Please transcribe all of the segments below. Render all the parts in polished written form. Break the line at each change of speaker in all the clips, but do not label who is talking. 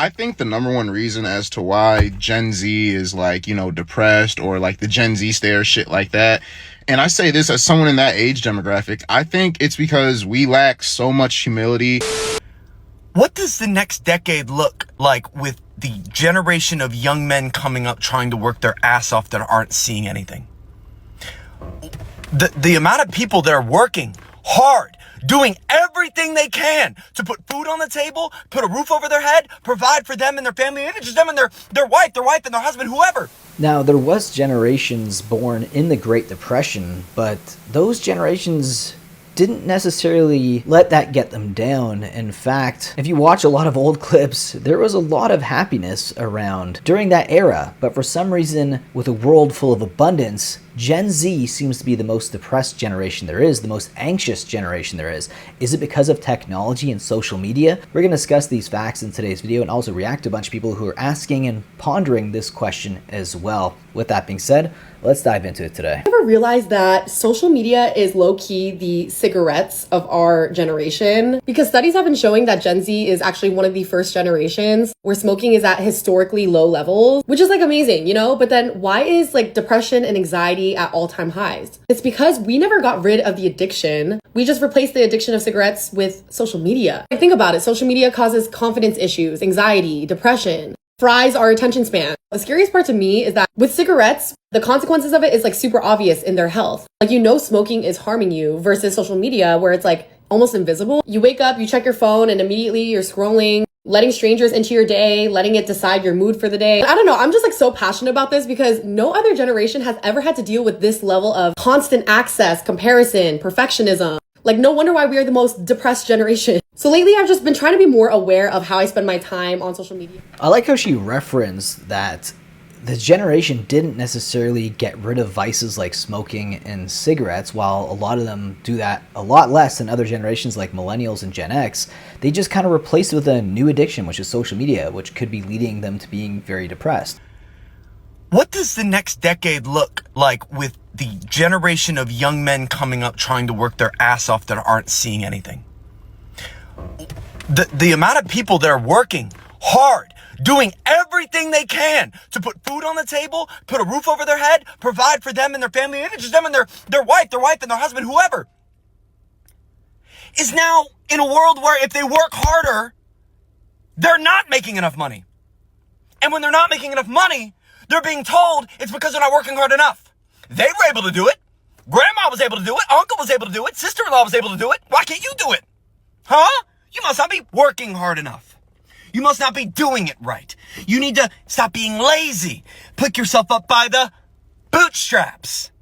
I think the number one reason as to why Gen Z is like, depressed or like the Gen Z stare, shit like that. And I say this as someone in that age demographic, I think it's because we lack so much humility.
What does the next decade look like with the generation of young men coming up trying to work their ass off that aren't seeing anything? The amount of people that are working hard, doing everything they can to put food on the table, put a roof over their head, provide for them and their family, even just them and their wife and their husband, whoever.
Now, there was generations born in the Great Depression, but those generations didn't necessarily let that get them down. In fact, if you watch a lot of old clips, there was a lot of happiness around during that era. But for some reason, with a world full of abundance, Gen Z seems to be the most depressed generation there is, the most anxious generation there is. Is it because of technology and social media? We're going to discuss these facts in today's video and also react to a bunch of people who are asking and pondering this question as well. With that being said, let's dive into it today.
Ever realized that social media is low-key the cigarettes of our generation? Because studies have been showing that Gen Z is actually one of the first generations where smoking is at historically low levels, which is like amazing, But then why is like depression and anxiety at all-time highs? It's because we never got rid of the addiction. We just replaced the addiction of cigarettes with social media. Like, think about it. Social media causes confidence issues, anxiety, depression, fries our attention span. The scariest part to me is that with cigarettes, the consequences of it is like super obvious in their health. Like, smoking is harming you versus social media where it's like almost invisible. You wake up, you check your phone and immediately you're scrolling, letting strangers into your day, letting it decide your mood for the day. I don't know. I'm just like so passionate about this because no other generation has ever had to deal with this level of constant access, comparison, perfectionism. Like, no wonder why we are the most depressed generation. So lately, I've just been trying to be more aware of how I spend my time on social media.
I like how she referenced that the generation didn't necessarily get rid of vices like smoking and cigarettes, while a lot of them do that a lot less than other generations like millennials and Gen X. They just kind of replaced it with a new addiction, which is social media, which could be leading them to being very depressed.
What does the next decade look like with the generation of young men coming up trying to work their ass off that aren't seeing anything? The amount of people that are working hard, doing everything they can to put food on the table, put a roof over their head, provide for them and their family, even just them and their wife and their husband, whoever, is now in a world where if they work harder, they're not making enough money. And when they're not making enough money, they're being told it's because they're not working hard enough. They were able to do it. Grandma was able to do it. Uncle was able to do it. Sister-in-law was able to do it. Why can't you do it? Huh? You must not be working hard enough. You must not be doing it right. You need to stop being lazy. Pick yourself up by the bootstraps.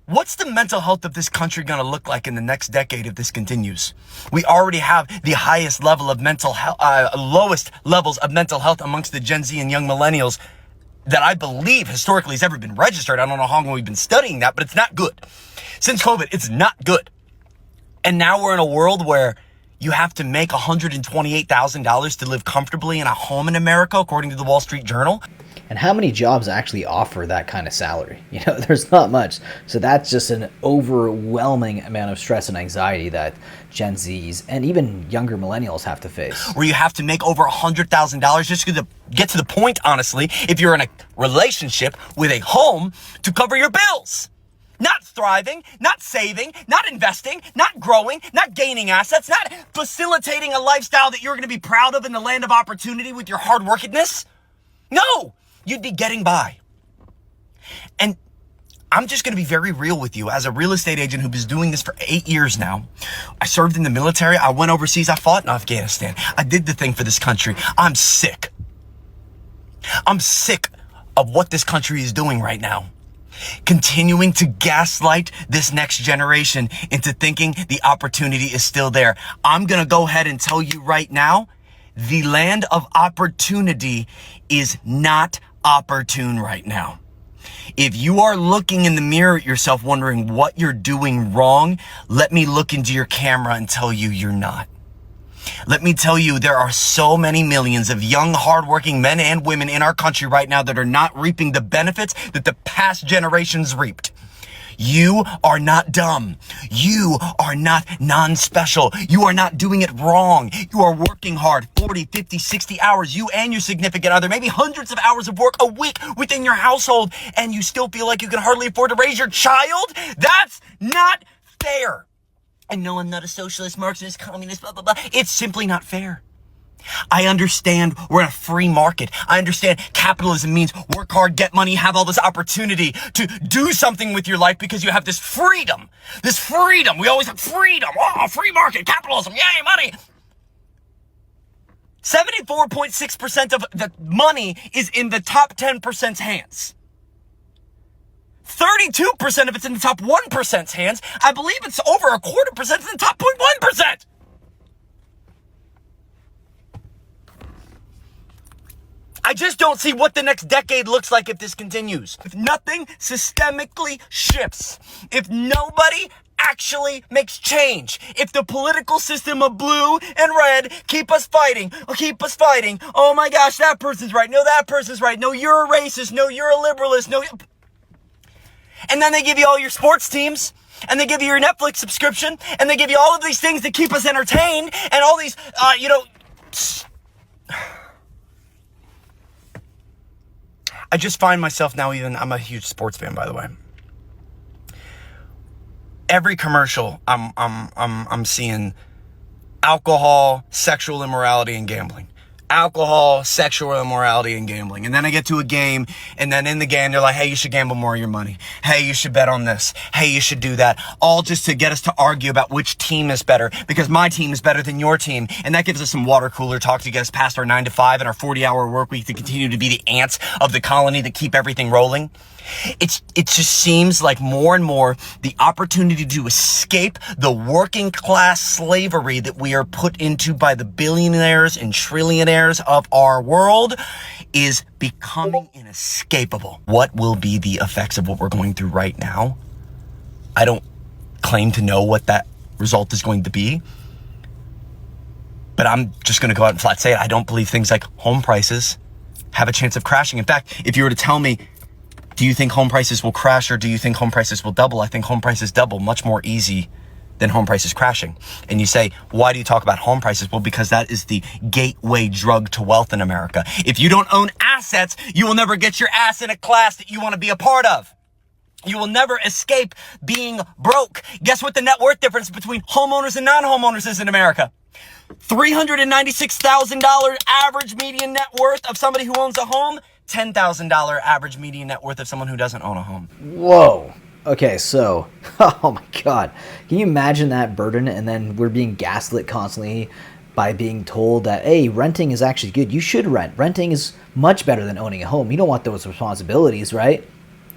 What's the mental health of this country going to look like in the next decade if this continues? We already have the highest level of mental health, lowest levels of mental health amongst the Gen Z and young millennials that I believe historically has ever been registered. I don't know how long we've been studying that, but it's not good. Since COVID, it's not good. And now we're in a world where you have to make $128,000 to live comfortably in a home in America, according to the Wall Street Journal.
And how many jobs actually offer that kind of salary? There's not much. So that's just an overwhelming amount of stress and anxiety that Gen Zs and even younger millennials have to face.
Where you have to make over $100,000 just to get to the point, honestly, if you're in a relationship with a home to cover your bills. Not thriving, not saving, not investing, not growing, not gaining assets, not facilitating a lifestyle that you're going to be proud of in the land of opportunity with your hard workedness. No, you'd be getting by. And I'm just going to be very real with you. As a real estate agent who was doing this for 8 years now, I served in the military. I went overseas. I fought in Afghanistan. I did the thing for this country. I'm sick. I'm sick of what this country is doing right now. Continuing to gaslight this next generation into thinking the opportunity is still there. I'm going to go ahead and tell you right now, the land of opportunity is not opportune right now. If you are looking in the mirror at yourself wondering what you're doing wrong, let me look into your camera and tell you you're not. Let me tell you, there are so many millions of young, hardworking men and women in our country right now that are not reaping the benefits that the past generations reaped. You are not dumb. You are not non-special. You are not doing it wrong. You are working hard 40, 50, 60 hours. You and your significant other, maybe hundreds of hours of work a week within your household, and you still feel like you can hardly afford to raise your child? That's not fair. And no, I'm not a socialist, Marxist, communist, blah, blah, blah. It's simply not fair. I understand we're in a free market. I understand capitalism means work hard, get money, have all this opportunity to do something with your life because you have this freedom. This freedom. We always have freedom. Oh, free market, capitalism, yay, money. 74.6% of the money is in the top 10%'s hands. 32% of it's in the top 1%'s hands. I believe it's over a quarter percent in the top 0.1%. I just don't see what the next decade looks like if this continues. If nothing systemically shifts. If nobody actually makes change. If the political system of blue and red keep us fighting. Oh my gosh, that person's right. No, that person's right. No, you're a racist. No, you're a liberalist. No. And then they give you all your sports teams. And they give you your Netflix subscription. And they give you all of these things that keep us entertained. And all these, I just find myself now I'm a huge sports fan, by the way. Every commercial I'm seeing alcohol, sexual immorality, and gambling. Alcohol, sexual immorality, and gambling. And then I get to a game, and then in the game, they're like, hey, you should gamble more of your money. Hey, you should bet on this. Hey, you should do that. All just to get us to argue about which team is better, because my team is better than your team. And that gives us some water cooler talk to get us past our 9 to 5 and our 40-hour work week to continue to be the ants of the colony that keep everything rolling. It just seems like more and more the opportunity to escape the working class slavery that we are put into by the billionaires and trillionaires of our world is becoming inescapable. What will be the effects of what we're going through right now? I don't claim to know what that result is going to be, but I'm just going to go out and flat say it. I don't believe things like home prices have a chance of crashing. In fact, if you were to tell me, do you think home prices will crash or do you think home prices will double? I think home prices double much more easy than home prices crashing. And you say, why do you talk about home prices? Well, because that is the gateway drug to wealth in America. If you don't own assets, you will never get your ass in a class that you want to be a part of. You will never escape being broke. Guess what the net worth difference between homeowners and non-homeowners is in America? $396,000 average median net worth of somebody who owns a home. $10,000 average median net worth of someone who doesn't own a home.
Whoa. Okay, so, oh my God. Can you imagine that burden? And then we're being gaslit constantly by being told that, hey, renting is actually good. You should rent. Renting is much better than owning a home. You don't want those responsibilities, right?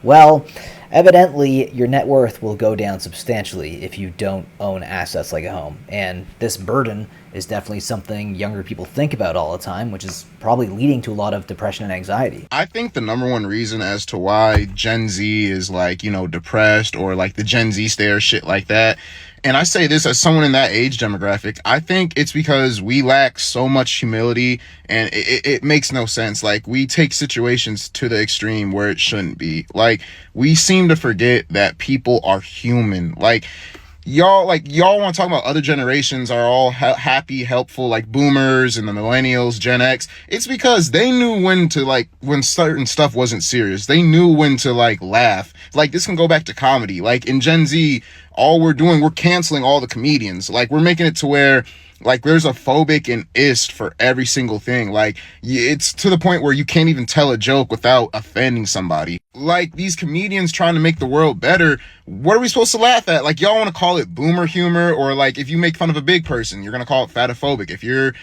Well, evidently, your net worth will go down substantially if you don't own assets like a home. And this burden is definitely something younger people think about all the time, which is probably leading to a lot of depression and anxiety.
I think the number one reason as to why Gen Z is depressed, or like the Gen Z stare, shit like that. And I say this as someone in that age demographic, I think it's because we lack so much humility, and it makes no sense. Like, we take situations to the extreme where it shouldn't be. Like, we seem to forget that people are human. Y'all want to talk about other generations are all happy, helpful, like boomers and the millennials, Gen X. It's because they knew when certain stuff wasn't serious. They knew when to laugh. This can go back to comedy. In Gen Z, all we're canceling all the comedians. We're making it to where there's a phobic and ist for every single thing. It's to the point where you can't even tell a joke without offending somebody. These comedians trying to make the world better, what are we supposed to laugh at? Y'all want to call it boomer humor, or if you make fun of a big person, you're going to call it fatophobic. If you're,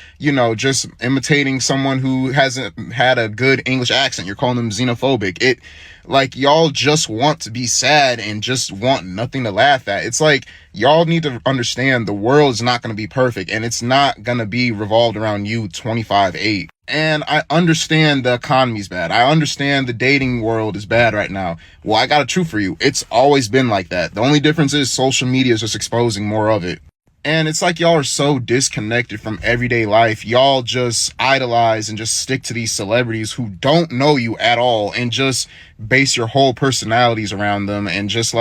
just imitating someone who hasn't had a good English accent, you're calling them xenophobic. Y'all just want to be sad and just want nothing to laugh at. It's y'all need to understand the world is not going to be perfect, and it's not going to be revolved around you 25/8. And I understand the economy's bad. I understand the dating world is bad right now. Well, I got a truth for you. It's always been like that. The only difference is social media is just exposing more of it. And it's y'all are so disconnected from everyday life. Y'all just idolize and just stick to these celebrities who don't know you at all, and just base your whole personalities around them, and just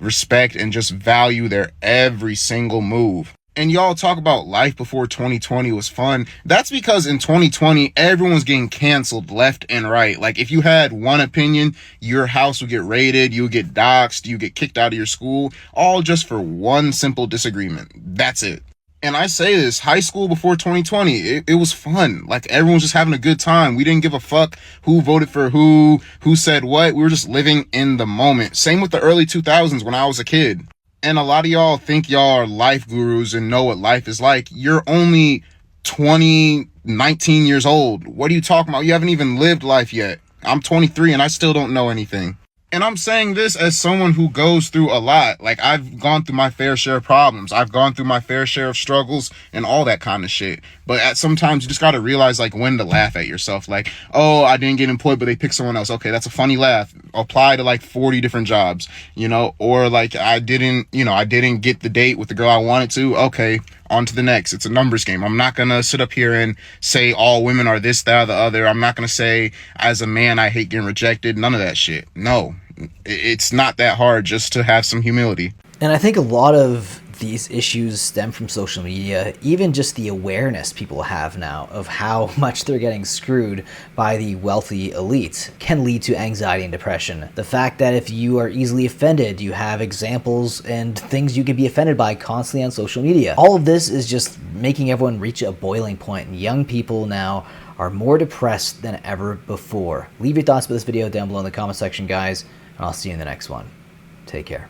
respect and just value their every single move. And y'all talk about life before 2020 was fun. That's because in 2020, everyone's getting canceled left and right. Like, if you had one opinion, your house would get raided, you would get doxxed, you would get kicked out of your school, all just for one simple disagreement. That's it. And I say this, high school before 2020, it was fun. Like, everyone was just having a good time. We didn't give a fuck who voted for who said what. We were just living in the moment. Same with the early 2000s when I was a kid. And a lot of y'all think y'all are life gurus and know what life is like. You're only 19 years old. What are you talking about? You haven't even lived life yet. I'm 23 and I still don't know anything. And I'm saying this as someone who goes through a lot. Like, I've gone through my fair share of problems. I've gone through my fair share of struggles and all that kind of shit. But sometimes you just gotta realize, like, when to laugh at yourself. Like, oh, I didn't get employed, but they picked someone else. Okay, that's a funny laugh. Apply to like 40 different jobs, you know? Or like, I didn't get the date with the girl I wanted to. Okay, on to the next. It's a numbers game. I'm not gonna sit up here and say all women are this, that, or the other. I'm not gonna say as a man I hate getting rejected. None of that shit. No. It's not that hard, just to have some humility.
And I think a lot of these issues stem from social media, even just the awareness people have now of how much they're getting screwed by the wealthy elite can lead to anxiety and depression. The fact that if you are easily offended, you have examples and things you can be offended by constantly on social media. All of this is just making everyone reach a boiling point, and young people now are more depressed than ever before. Leave your thoughts about this video down below in the comment section, guys, and I'll see you in the next one. Take care.